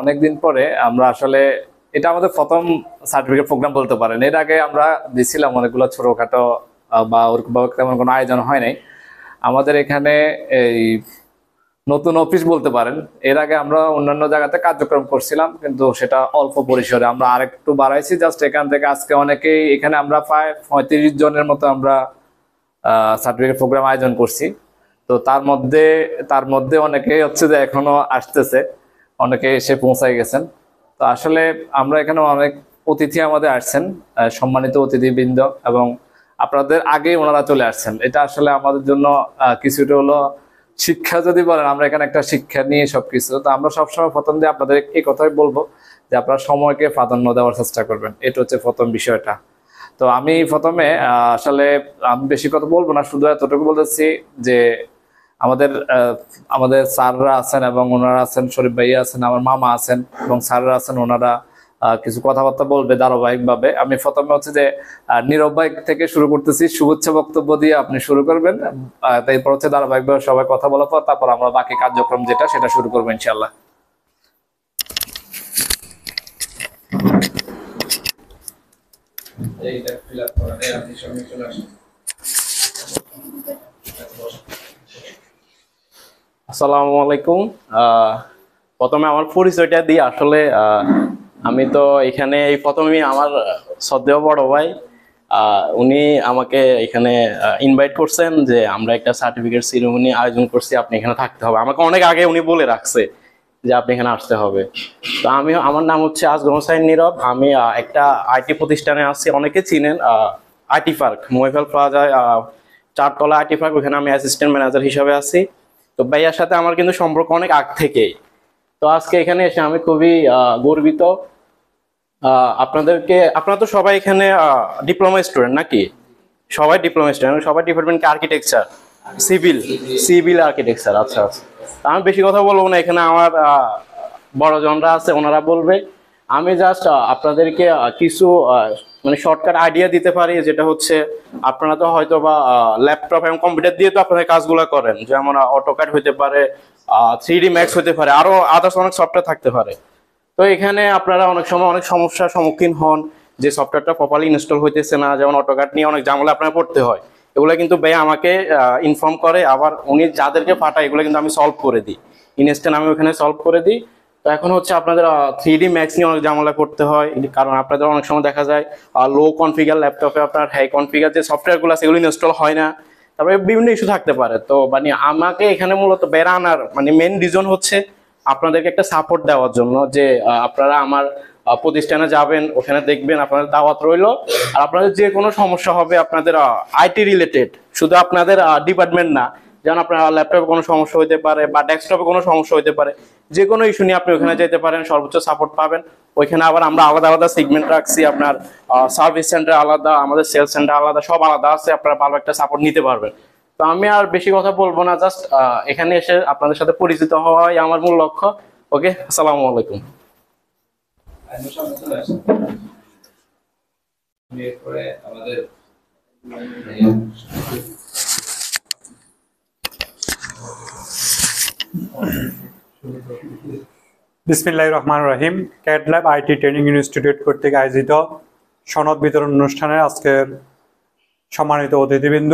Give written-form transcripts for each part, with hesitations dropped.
অনেকদিন পরে আমরা আসলে এটা আমাদের প্রথম সার্টিফিকেট প্রোগ্রাম বলতে পারেন। এর আগে আমরা দিছিলাম অনেকগুলো ছোটখাটো বা ওরকম তেমন কোনো আয়োজন হয় নাই আমাদের এখানে। এই নতুন অফিস বলতে পারেন। এর আগে আমরা অন্যান্য জায়গাতে কার্যক্রম করছিলাম, কিন্তু সেটা অল্প পরিসরে আমরা আরেকটু বাড়াইছি। জাস্ট এখান থেকে আজকে অনেকেই এখানে আমরা প্রায় 35 জনের মতো আমরা সার্টিফিকেট প্রোগ্রাম আয়োজন করছি। তো তার মধ্যে অনেকেই হচ্ছে যে এখনো আসতেছে, অনেকে এসে পৌঁছায় গেছেন। তো আসলে আমরা এখানে অনেক অতিথি আমাদের আসছেন, সম্মানিত অতিথিবৃন্দ, এবং আপনাদের আগেই ওনারা চলে আসছেন। এটা আসলে আমাদের জন্য কিছুটা হলো শিক্ষা যদি বলেন, আমরা এখানে একটা শিক্ষা নিয়ে সবকিছু। তো আমরা সবসময় প্রথম দিয়ে আপনাদের এই কথাই বলবো যে আপনারা সময়কে প্রাধান্য দেওয়ার চেষ্টা করবেন। এটা হচ্ছে প্রথম বিষয়টা। তো আমি প্রথমে আসলে আমি বেশি কথা বলবো না, শুধু এতটুকু বলতেছি যে আমাদের আমাদের স্যাররা আছেন এবং ওনারা আছেন, শরীফ ভাইয়া আছেন, আমার মামা আছেন এবং স্যাররা আছেন। ওনারা কিছু কথাবার্তা বলবে ধারাবাহিক ভাবে। আমি প্রথমে হচ্ছে যে নীরব ভাই থেকে শুরু করতেছি, শুভেচ্ছা বক্তব্য দিয়ে আপনি শুরু করবেন। তারপর হচ্ছে ধারাবাহিক ভাবে সবাই কথা বলার পর তারপর আমরা বাকি কার্যক্রম যেটা সেটা শুরু করবো ইনশাল্লাহ। আসসালামু আলাইকুম। প্রথমে আমার পরিচয়টা দিই। আসলে আমি তো এখানে এই প্রথমেই আমার শ্রদ্ধেয় বড় ভাই উনি আমাকে এখানে ইনভাইট করছেন যে আমরা একটা সার্টিফিকেট সেরিমনি আয়োজন করছি, আপনি এখানে থাকতে হবে। আমাকে অনেক আগে উনি বলে রাখছে যে আপনি এখানে আসতে হবে। তো আমার নাম হচ্ছে আসগর হোসাইন নীরব। আমি একটা আইটি প্রতিষ্ঠানে আছি, অনেকে চিনেন, আইটি পার্ক, মহিফাল প্লাজায় 4 তলা আইটি পার্ক, ওখানে আমি অ্যাসিস্ট্যান্ট ম্যানেজার হিসেবে আছি। তো ভাইয়ার সাথে আমার কিন্তু সম্পর্ক অনেক আগ থেকেই। তো আজকে এখানে এসে আমি খুবই গর্বিত। আপনারা তো সবাই এখানে ডিপ্লোমা স্টুডেন্ট নাকি? সবাই ডিপ্লোমা স্টুডেন্ট, সবাই ডিপার্টমেন্ট আর্কিটেকচার, সিভিল আর্কিটেকচার। আচ্ছা আচ্ছা। আমি বেশি কথা বলবো না, এখানে আমার বড়জনরা আছে, ওনারা বলবে। আমি জাস্ট আপনাদেরকে কিছু মানে শর্টকাট আইডিয়া দিতে পারি, যেটা হচ্ছে আপনারা তো হয়তো বা ল্যাপটপ এবং কম্পিউটার দিয়ে তো আপনাদের কাজগুলো করেন, যেমন অটোক্যাড হতে পারে, 3D ম্যাক্স হতে পারে, আরো আদার্স অনেক সফটওয়্যার থাকতে পারে। তো এখানে আপনারা অনেক সময় অনেক সমস্যার সম্মুখীন হন, যে সফটওয়্যারটা প্রপারলি ইনস্টল হইতেছে না, যেমন অটোক্যাড নিয়ে অনেক ঝামেলা আপনার পড়তে হয়। এগুলো কিন্তু ভাই আমাকে ইনফর্ম করে, আবার উনি যাদেরকে পাঠায় এগুলো কিন্তু আমি সলভ করে দিই। ইনস্ট্যান্ট আমি ওখানে সলভ করে দিই। তো এখন হচ্ছে আপনাদের 3D ম্যাক্স নিয়ে অনেক ঝামেলা করতে হয়, কারণ আপনাদের অনেক সময় দেখা যায় লো কনফিগার ল্যাপটপে আপনার হাই কনফিগার যে সফটওয়্যারগুলো আছে এগুলো ইনস্টল হয় না, তারপরে বিভিন্ন ইস্যু থাকতে পারে। তো মানে আমাকে এখানে মূলত বেড়া আনার মানে মেন রিজন হচ্ছে আপনাদেরকে একটা সাপোর্ট দেওয়ার জন্য, যে আপনারা আমার প্রতিষ্ঠানে যাবেন, ওখানে দেখবেন, আপনাদের দাওয়াত রইলো। আর আপনাদের যে কোনো সমস্যা হবে আপনাদের আইটি রিলেটেড, শুধু আপনাদের ডিপার্টমেন্ট না, যেমন আপনার ল্যাপটপে কোনো সমস্যা হতে পারে বা ডেস্কটপে কোনো সমস্যা হতে পারে, যে কোনো ইস্যু নিয়ে আপনি ওখানে যেতে পারেন, সর্বোচ্চ সাপোর্ট পাবেন। ওইখানে আবার আমরা আলাদা আলাদা সেগমেন্ট রাখছি, আপনার সার্ভিস সেন্টার আলাদা, আমাদের সেলস সেন্টার আলাদা, সব আলাদা আছে, আপনারা ভালো একটা সাপোর্ট নিতে পারবেন। তো আমি আর বেশি কথা বলবো না, জাস্ট এখানে এসে আপনাদের সাথে পরিচিত হওয়াই আমার মূল লক্ষ্য। ওকে, আসসালামু আলাইকুম। বিসমিল্লাহির রহমানির রহিম। CAD lab IT training institute কর্তৃক আয়োজিত সনদ বিতরণ অনুষ্ঠানে আজকের সম্মানিত অতিথিবৃন্দ,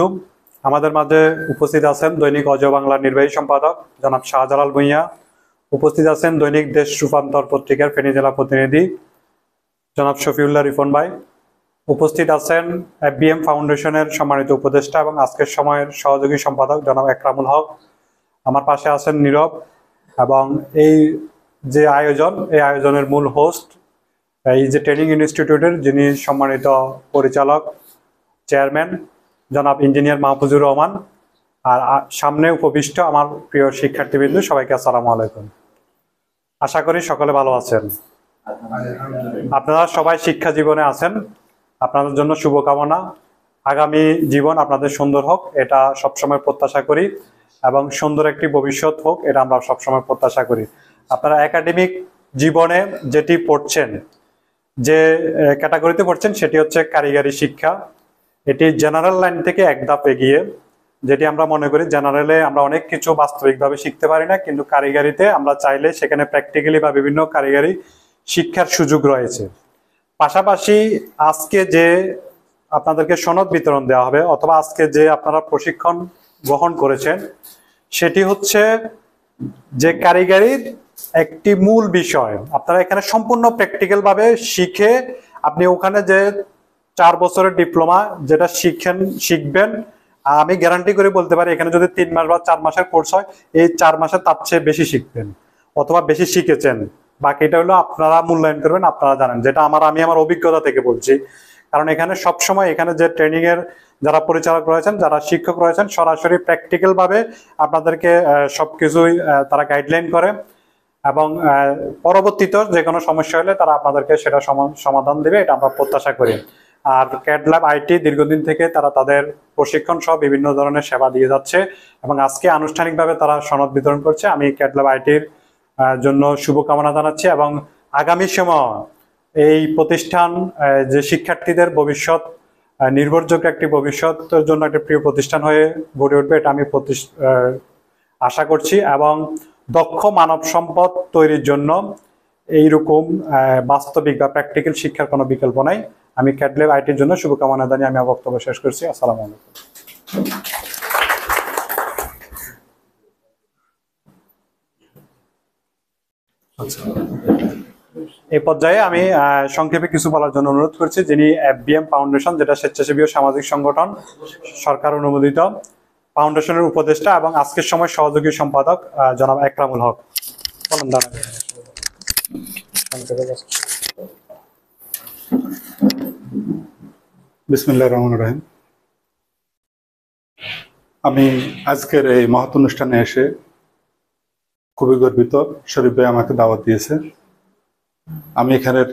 আমাদের মাঝে উপস্থিত আছেন দৈনিক অজ বাংলার নির্বাহী সম্পাদক জনাব শাহজালাল ভূঁইয়া, উপস্থিত আছেন দৈনিক দেশ রূপান্তর পত্রিকার ফেনী জেলা প্রতিনিধি জনাব শফিউল্লাহ রিফন ভাই, উপস্থিত আছেন FBM ফাউন্ডেশনের সম্মানিত উপদেষ্টা এবং আজকের সময়ের সহযোগী সম্পাদক জনাব একরামুল হক, আমার পাশে আছেন নীরব, এবং এই যে আয়োজন, এই আয়োজনের মূল হোস্ট এই যে ট্রেনিং ইনস্টিটিউটের যিনি সম্মানিত পরিচালক চেয়ারম্যান জনাব ইঞ্জিনিয়ার মাহফুজুর রহমান, আর সামনে উপবিষ্ট আমার প্রিয় শিক্ষার্থীবৃন্দ, সবাইকে আসসালামু আলাইকুম। আশা করি সকলে ভালো আছেন। আপনারা সবাই শিক্ষা জীবনে আছেন, আপনাদের জন্য শুভকামনা। আগামী জীবন আপনাদের সুন্দর হোক, এটা সবসময় প্রত্যাশা করি, এবং সুন্দর একটি ভবিষ্যৎ হোক, এটা আমরা সবসময় প্রত্যাশা করি। আপনারা একাডেমিক জীবনে যেটি পড়ছেন, যে ক্যাটাগরিতে পড়ছেন, সেটি হচ্ছে কারিগরি শিক্ষা। এটি জেনারেল লাইন থেকে এক ধাপ এগিয়ে, যেটি আমরা মনে করি জেনারেলে আমরা অনেক কিছু বাস্তবিকভাবে শিখতে পারি না, কিন্তু কারিগরিতে আমরা চাইলে সেখানে প্র্যাকটিক্যালি বা বিভিন্ন কারিগরি শিক্ষার সুযোগ রয়েছে। পাশাপাশি আজকে যে আপনাদেরকে সনদ বিতরণ দেওয়া হবে অথবা আজকে যে আপনারা প্রশিক্ষণ গ্রহণ করেছেন, সেটি হচ্ছে যে কারিগরির একটি মূল বিষয়। আপনারা এখানে সম্পূর্ণ প্র্যাকটিক্যাল ভাবে শিখে আপনি ওখানে যে 4 বছরের ডিপ্লোমা যেটা শিখবেন, আমি গ্যারান্টি করে বলতে পারি এখানে যদি 3 মাস বা 4 মাসের কোর্স হয়, এই 4 মাসে তার চেয়ে বেশি শিখবেন অথবা বেশি শিখেছেন। বাকিটা হলো আপনারা মূল্যায়ন করবেন, আপনারা জানেন। যেটা আমি আমার অভিজ্ঞতা থেকে বলছি, কারণ এখানে সবসময় এখানে যে ট্রেনিং এর যারা পরিচালক রয়েছেন, যারা শিক্ষক রয়েছেন, সরাসরি প্র্যাকটিক্যাল ভাবে আপনাদেরকে সবকিছুই তারা গাইডলাইন করে এবং পরবর্তীতে যে কোনো সমস্যা হলে তারা আপনাদেরকে সেটা সমাধান দেবে, এটা আমরা প্রত্যাশা করি। আর ক্যাড ল্যাব আইটি দীর্ঘদিন থেকে তারা তাদের প্রশিক্ষণ সহ বিভিন্ন ধরনের সেবা দিয়ে যাচ্ছে এবং আজকে আনুষ্ঠানিকভাবে তারা সনদ বিতরণ করছে। আমি ক্যাড ল্যাব আইটির জন্য শুভকামনা জানাচ্ছি এবং আগামী সময় এই প্রতিষ্ঠান যে শিক্ষার্থীদের ভবিষ্যৎ নির্ভরযোগ্য একটি ভবিষ্যতের জন্য একটা প্রিয় প্রতিষ্ঠান হয়ে গড়ে উঠবে, এটা আমি আশা করছি। এবং দক্ষ মানব সম্পদ তৈরির জন্য এইরকম বাস্তবিক বা প্র্যাকটিক্যাল শিক্ষার কোনো বিকল্প নাই। আমি ক্যাড ল্যাব আইটির জন্য শুভকামনা জানিয়ে আমি আমার বক্তব্য শেষ করছি। আসসালামু আলাইকুম। এই পর্যায়ে আমি সংক্ষেপে কিছু বলার জন্য অনুরোধ করছি, যিনি FBM ফাউন্ডেশন, যেটা স্বেচ্ছাসেবী ও সামাজিক সংগঠন সরকার অনুমোদিত, ফাউন্ডেশনের উপদেষ্টা এবং আজকের সময় সহযোগী সম্পাদক জনাব একরামুল হক। বলুন দাঁড়ান। বিসমিল্লাহির রহমানির রহিম। আমি আজকের এই মহৎ অনুষ্ঠানে এসে খুবই গর্বিত। শরীফ ভাই আমাকে দাওয়াত দিয়েছে। আমি এখানের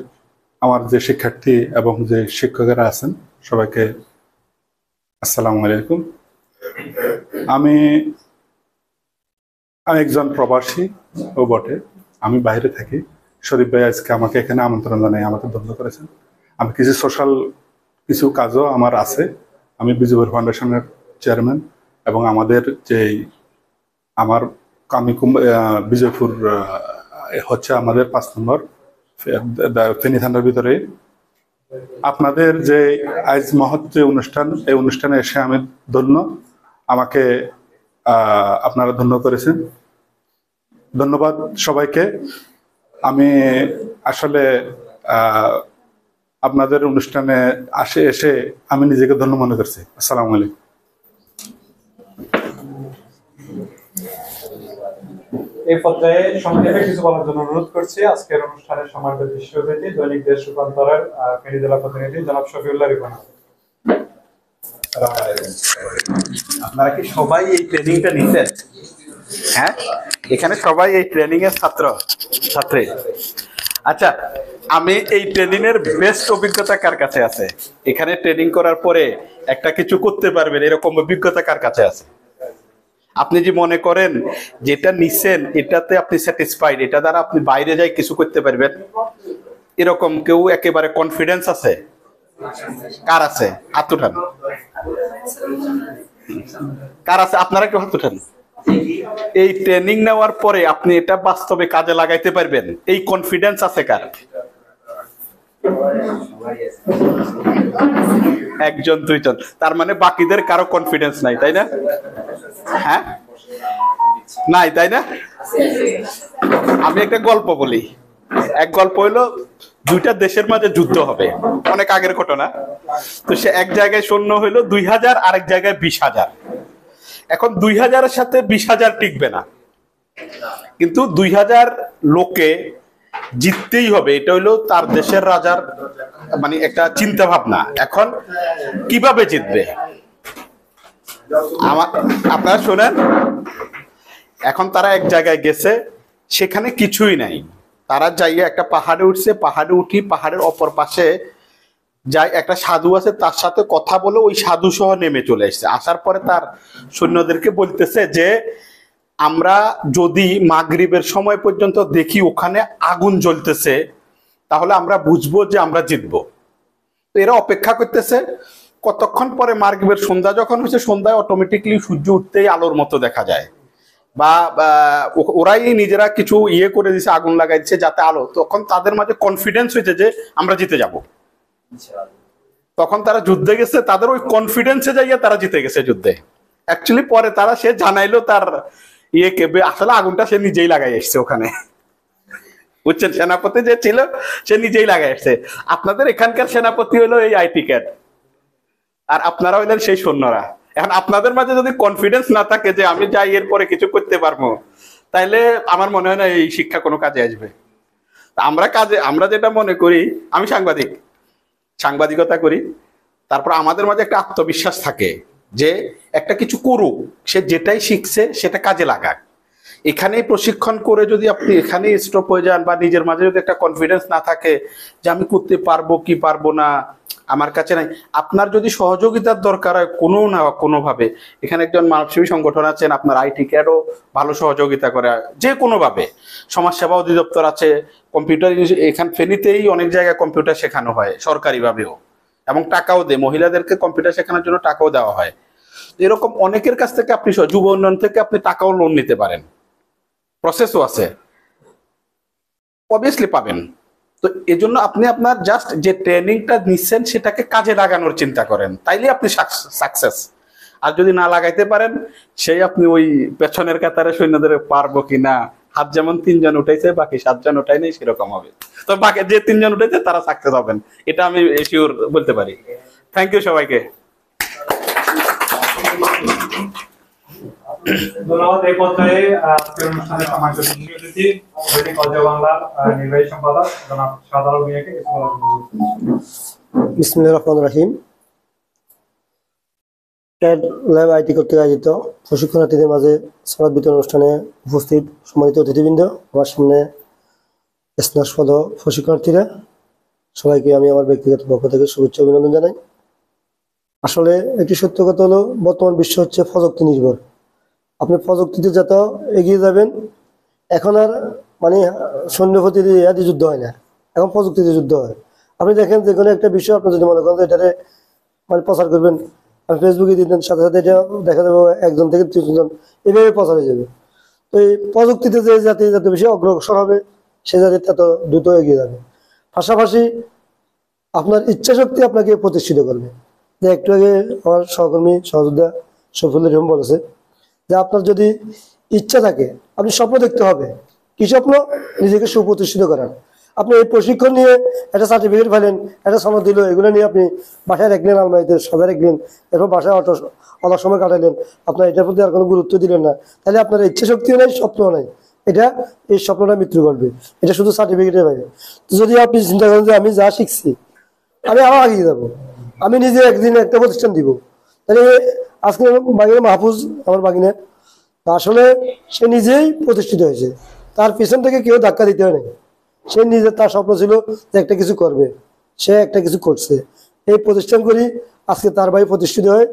আমার যে শিক্ষার্থী এবং যে শিক্ষকেরা আছেন সবাইকে আসসালামু আলাইকুম। আমি একজন প্রবাসী ও বটে, আমি বাইরে থাকি। শরীফ ভাই আজকে আমাকে এখানে আমন্ত্রণ জানাই, আমাকে ধন্য করেছেন। আমি কিছু কাজও আমার আছে। আমি বিজুবর ফাউন্ডেশনের চেয়ারম্যান এবং আমাদের যে বিজয়পুর হচ্ছে আমাদের 5 নম্বর ফেনী থানার ভিতরে। আপনাদের যে আজ মহৎ যে অনুষ্ঠান, এই অনুষ্ঠানে এসে আমি ধন্য, আমাকে আপনারা ধন্য করেছেন। ধন্যবাদ সবাইকে। আমি আসলে আপনাদের অনুষ্ঠানে এসে আমি নিজেকে ধন্য মনে করছি। আসসালামু আলাইকুম। এই পর্যায়ে সংক্ষেপে কিছু বলার জন্য অনুরোধ করছি আজকের অনুষ্ঠানের সম্মানিত বিশেষ অতিথি, দৈনিক দেশ রূপান্তরের ফেনী জেলা প্রতিনিধি জনাব শফিউল্লাহ রিপন। আপনারা কি সবাই এই ট্রেনিংটা নিছেন? হ্যাঁ, এখানে সবাই এই ট্রেনিং এর ছাত্রী। আচ্ছা, আমি এই ট্রেনিং এর বেস্ট অভিজ্ঞতা কার কাছে আছে? এখানে ট্রেনিং করার পরে একটা কিছু করতে পারবেন এরকম অভিজ্ঞতা কার কাছে আছে? আপনি যে মনে করেন যেটা নিছেন এটাতে আপনি স্যাটিসফাইড, এটা দ্বারা আপনি বাইরে যাই কিছু করতে পারবেন, এরকম কেউ একেবারে কনফিডেন্স আছে? কার আছে? হাত উঠান। কার আছে? আপনারা কেউ হাত উঠান। এই ট্রেনিং নেওয়ার পরে আপনি এটা বাস্তবে কাজে লাগাইতে পারবেন, এই কনফিডেন্স আছে কার? একজন দুইজন, তার মানে বাকিদের কারো কনফিডেন্স নাই, তাই না? হ্যাঁ, নাই, তাই না? আমি একটা গল্প বলি। এক গল্প হইলো, 2টা দেশের মাঝে যুদ্ধ হবে, অনেক আগের ঘটনা। তো সে এক জায়গায় সৈন্য হইলো 2000, আরেক জায়গায় 20,000। এখন 2000-এর সাথে 20,000 টিকবে না, কিন্তু 2000 লোকে জিততেই হবে, এটা হইলো তার দেশের রাজার মানে একটা চিন্তা ভাবনা। এখন কিভাবে জিতবে আপনারা শোনেন। এখন তারা এক জায়গায় গেছে, সেখানে কিছুই নাই। তারা যাইয়ে একটা পাহাড়ে উঠছে, পাহাড়ে উঠি পাহাড়ের অপর পাশে যাই একটা সাধু আছে, তার সাথে কথা বলে ওই সাধু সহ নেমে চলে এসছে। আসার পরে তার সৈন্যদেরকে বলতেছে যে আমরা যদি মাগরিবের সময় পর্যন্ত দেখি ওখানে আগুন জ্বলতেছে, তাহলে আমরা বুঝবো যে আমরা জিতবো। তো এরা অপেক্ষা করতেছে, কতক্ষণ পরে মাগরিবের সন্ধ্যা যখন হয়েছে, সন্ধ্যায় অটোমেটিকলি সূর্য উঠতেই আলোর মতো দেখা যায়, বা ওরাই নিজেরা কিছু ইয়ে করে দিছে, আগুন লাগাই দিচ্ছে যাতে আলো, তখন তাদের মাঝে কনফিডেন্স হয়েছে যে আমরা জিতে যাব। তখন তারা যুদ্ধে গেছে, তাদের ওই কনফিডেন্সে যাইয়া তারা জিতে গেছে যুদ্ধে। অ্যাকচুয়ালি পরে তারা সে জানাইলো তার ইয়েকে, আসলে আগুনটা সে নিজেই লাগাই এসছে ওখানে, বুঝছেন? সেনাপতি যে ছিল সে নিজেই লাগাই আসছে। আপনাদের এখানকার সেনাপতি হলো এই আইটি ক্যাড, আর আপনারা হইলেন সেই সৈন্যরা। এখন আপনাদের মাঝে যদি কনফিডেন্স না থাকে যে আমি যাই এরপরে কিছু করতে পারবো, তাইলে আমার মনে হয় না এই শিক্ষা কোনো কাজে আসবে। আমরা যেটা মনে করি, আমি সাংবাদিকতা করি, তারপর আমাদের মাঝে একটা আত্মবিশ্বাস থাকে যে একটা কিছু করুক, সে যেটাই শিখছে সেটা কাজে লাগাক। এখানেই প্রশিক্ষণ করে যদি আপনি এখানেই স্টপ হয়ে যান, বা নিজের মাঝে যদি একটা কনফিডেন্স না থাকে যে আমি করতে পারবো কি পারবো না আমার কাছে নাই, আপনার যদি সহযোগিতার দরকার হয় কোনো না কোনোভাবে, এখানে একজন মানবসেবী সংগঠন আছেন, আপনার আইটি ক্যাডও ভালো সহযোগিতা করে যে কোনোভাবে, সমাজসেবা অধিদপ্তর আছে, কম্পিউটার এখান ফেনীতেই অনেক জায়গায় কম্পিউটার শেখানো হয় সরকারিভাবেও, এবং টাকাও দেয়, মহিলাদেরকে কম্পিউটার শেখানোর জন্য টাকাও দেওয়া হয়। এরকম অনেকের কাছ থেকে আপনি যুব উন্নয়ন থেকে আপনি টাকাও লোন নিতে পারেন, প্রসেসও আছে, অবভিয়াসলি পাবেন। তো এই জন্য আপনি আপনার জাস্ট যে ট্রেনিংটা নিচ্ছেন সেটাকে কাজে লাগানোর চিন্তা করেন, তাইলে আপনি সাকসেস। আর যদি না লাগাইতে পারেন, সেই আপনি ওই পেছনের কাতারে সৈন্যদের পারবো কিনা, হাত যেমন 3 জন উঠাইছে বাকি 7 জন উঠাই নেই, সেরকম হবে। তো বাকি যে 3 জন উঠাইছে তারা সাকসেস হবেন, এটা আমি শিওর বলতে পারি। থ্যাংক ইউ সবাইকে। ধন্যবাদ। এই পর্যায়ে আজকের অনুষ্ঠানে সম্মানিত বিশেষ অতিথি দৈনিক অজয় বাংলার নির্বাহী সম্পাদক জনাব সাধারণ মিয়াকে কিছু বলার জন্য। বিসমিল্লাহির রহমানির রহিম। ক্যাড ল্যাব আইটি কর্তৃক আয়োজিত প্রশিক্ষণার্থীদের মাঝে সনদ বিতরণ অনুষ্ঠানে উপস্থিত সম্মানিত অতিথিবৃন্দ, আমার সামনে স্নাতক প্রশিক্ষণার্থীরা, সবাইকে আমি আমার ব্যক্তিগত পক্ষ থেকে শুভেচ্ছা অভিনন্দন জানাই। আসলে একটি সত্য কথা হলো, বর্তমান বিশ্ব হচ্ছে প্রযুক্তি নির্ভর। আপনি প্রযুক্তিতে যত এগিয়ে যাবেন, এখন আর মানে সৈন্যপতি যুদ্ধ হয় না, এখন প্রযুক্তিতে যুদ্ধ হয়। আপনি দেখেন যে কোনো একটা বিষয় আপনি যদি মনে করেন এটারে মানে প্রচার করবেন, আপনি ফেসবুকে দিতেন, সাথে সাথে এটা দেখা যাবে 1 থেকে 3 জন এভাবে প্রচার হয়ে যাবে। তো এই প্রযুক্তিতে যে জাতি যত বেশি অগ্রসর হবে, সে জাতির তত দ্রুত এগিয়ে যাবে। পাশাপাশি আপনার ইচ্ছা শক্তি আপনাকে প্রতিষ্ঠিত করবে। যে একটু আগে আমার সহকর্মী সহযোদ্ধা শফিউল রহমান বলেছে যে আপনার যদি ইচ্ছা থাকে, আপনি স্বপ্ন দেখতে হবে। কি স্বপ্ন? নিজেকে সুপ্রতিষ্ঠিত করার। আপনি এই প্রশিক্ষণ নিয়ে একটা সার্টিফিকেট পেলেন, একটা সনদ দিল, এগুলো নিয়ে আপনি বাসায় রাখলেন, আলমারিতে সাজা রাখলেন, এরপর বাসায় অনেক সময় কাটালেন, আপনার এটার প্রতি আর কোনো গুরুত্ব দিলেন না, তাহলে আপনার ইচ্ছা শক্তিও নেই, স্বপ্নও নেই। এই স্বপ্নটা মৃত্যু করবে। এটা শুধু সার্টিফিকেটের বাইরে। যদি আপনি চিন্তা করেন যে আমি যা শিখছি আমি আরো এগিয়ে যাবো, আমি নিজে একদিন একটা প্রতিষ্ঠান দিব, তাহলে আজকে বাগিনা মাহফুজ আমার বাগিনা আসলে সে নিজেই প্রতিষ্ঠিত হয়েছে, তার পিছন থেকে কেউ ধাক্কা দিতে হয় না। সে নিজে, তার স্বপ্ন ছিল যে একটা কিছু করবে, সে একটা কিছু করছে। এই প্রতিষ্ঠান করি আজকে তার ভাই প্রতিষ্ঠিত হয়ে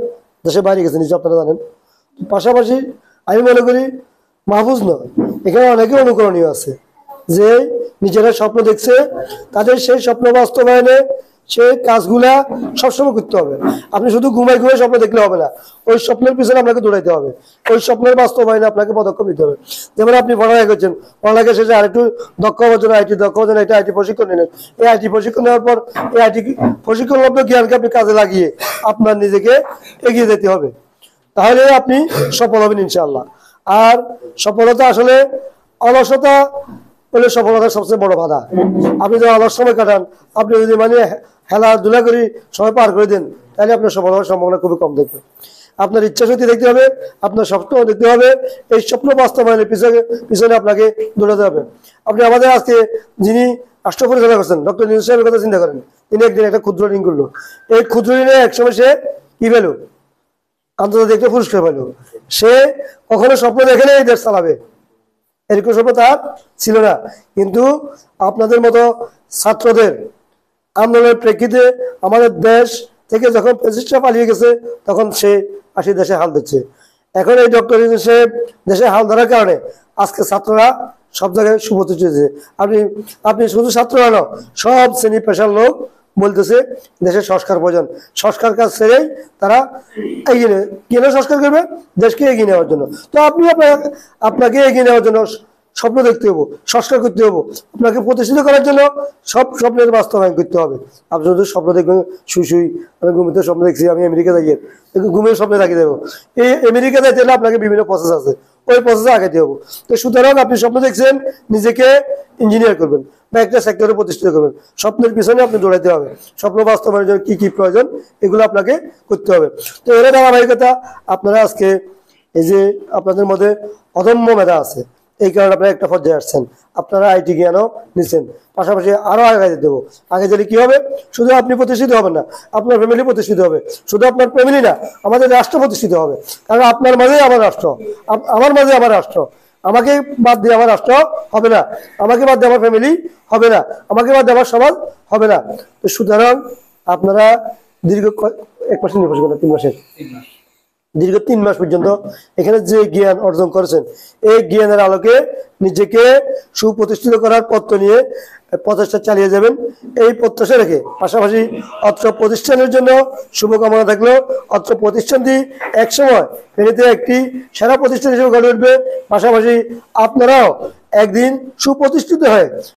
দেশের বাইরে গেছে, নিজে আপনারা জানেন। পাশাপাশি আমি মনে করি মাহফুজ নয়, এখানে অনেকে অনুকরণীয় আছে যে নিজেরা স্বপ্ন দেখছে, তাদের সেই স্বপ্ন বাস্তবায়নে সেই কাজগুলা সবসময় করতে হবে। আপনি শুধু ঘুমাই স্বপ্ন দেখলে হবে না, ওই স্বপ্নের পিছনে আপনাকে দৌড়াইতে হবে, ওই স্বপ্নের বাস্তবায়নে আপনাকে পদক্ষেপ নিতে হবে। যেমন আপনি পড়ালেখা করছেন, পড়ালেখা শেষে আরেকটু দক্ষ হওয়ার জন্য আইটি প্রশিক্ষণ নিলেন। এই আইটি প্রশিক্ষণ নেওয়ার পর এই আইটি প্রশিক্ষণলব্ধ জ্ঞানকে আপনি কাজে লাগিয়ে আপনার নিজেকে এগিয়ে যেতে হবে, তাহলে আপনি সফল হবেন ইনশাআল্লাহ। আর সফলতা আসলে অলসতা হলে সফলতার সবচেয়ে বড় বাধা। আপনি যদি অলস সময় কাটান, আপনি যদি মানে খেলাধুলা করে সময় পার করে দেন, তাহলে আপনার সফল হওয়ার সম্ভাবনা খুবই কম দেখবে। আপনার ইচ্ছা শক্তি দেখতে হবে, আপনার স্বপ্ন দেখতে হবে, এই স্বপ্ন বাস্তবায়নের পিছনে আপনাকে দৌড়াতে হবে। আপনি আমাদের আজকে যিনি রাষ্ট্র পরিচালনা করছেন ডক্টর নিউজ সাহেবের কথা চিন্তা করেন, তিনি একদিন একটা ক্ষুদ্র ঋণ করলো। এই ক্ষুদ্র ঋণে একসময় সে কি পেল? আন্তর্জাতিক একটা পুরস্কার পেল। সে কখনো স্বপ্ন দেখে নেই দেশ চালাবে, এরকম স্বপ্ন তার ছিল না। কিন্তু আপনাদের মতো ছাত্রদের আন্দোলনের প্রেক্ষিতে আমাদের দেশ থেকে যখন প্রতিষ্ঠা পালিয়ে গেছে, তখন সে আসি দেশে হাল দিচ্ছে। এখন এই ডক্টর সাহেব দেশে হাল ধরার কারণে আজকে ছাত্ররা সব জায়গায় সুপ্রতিষ্ঠিত হয়েছে। আপনি শুধু ছাত্র নয়, সব শ্রেণী পেশার লোক বলতেছে দেশের সংস্কার প্রয়োজন, সংস্কার কাজ ছেড়েই তারা এগিয়ে নেবে। কেন সংস্কার করবে? দেশকে এগিয়ে নেওয়ার জন্য। তো আপনি আপনাকে এগিয়ে নেওয়ার জন্য স্বপ্ন দেখতে হবো, সংস্কার করতে হবো, আপনাকে প্রতিষ্ঠিত করার জন্য সব স্বপ্নের বাস্তবায়ন করতে হবে। আপনি যদি স্বপ্ন দেখবেন শুই আমি ঘুমিতে স্বপ্ন দেখছি আমি আমেরিকা যাই, ঘুমের স্বপ্নে রাখি দেবো, এই আমেরিকা যাইতে হলে আপনাকে বিভিন্ন প্রসেস আছে, ওই প্রসেসে আগাইতে হবো। তো সুতরাং আপনি স্বপ্ন দেখছেন নিজেকে ইঞ্জিনিয়ার করবেন বা একটা সেক্টরে প্রতিষ্ঠিত করবেন, স্বপ্নের পিছনে আপনি দৌড়াইতে হবে। স্বপ্ন বাস্তবায়নের জন্য কি কি প্রয়োজন এগুলো আপনাকে করতে হবে। তো এর ধারাবাহিকতা আপনারা আজকে এই যে আপনাদের মধ্যে অদম্য মেধা আছে, এই কারণে আপনারা একটা পর্যায়ে আসছেন, আপনারা আইটি জ্ঞানও নিচ্ছেন, পাশাপাশি আরো আগে দেবো। আগে গেলে কি হবে? শুধু আপনি প্রতিষ্ঠিত হবেন না, আপনার ফ্যামিলি প্রতিষ্ঠিত হবে। শুধু আপনার ফ্যামিলি না, আমাদের রাষ্ট্র প্রতিষ্ঠিত হবে। কারণ আপনার মাঝেই আমার রাষ্ট্র, আমার মাঝে আমার রাষ্ট্র। আমাকে বাদ দিয়ে আমার রাষ্ট্র হবে না, আমাকে বাদ দিয়ে আমার ফ্যামিলি হবে না, আমাকে বাদ দিয়ে আমার সমাজ হবে না। তো সুতরাং আপনারা দীর্ঘ 1 মাসের নির্বাচন করেন, 3 মাসের দীর্ঘ 3 মাস পর্যন্ত এখানে যে জ্ঞান অর্জন করেছেন, এই জ্ঞানের আলোকে নিজেকে সুপ্রতিষ্ঠিত করার পথ নিয়ে প্রচেষ্টা চালিয়ে যাবেন, এই প্রত্যাশা রেখে পাশাপাশি অত্র প্রতিষ্ঠানের জন্য শুভকামনা থাকলেও অত্র প্রতিষ্ঠানটি একসময় ফেনীতে একটি সেরা প্রতিষ্ঠান হিসেবে গড়ে উঠবে। পাশাপাশি আপনারাও একদিন সুপ্রতিষ্ঠিত হয়ে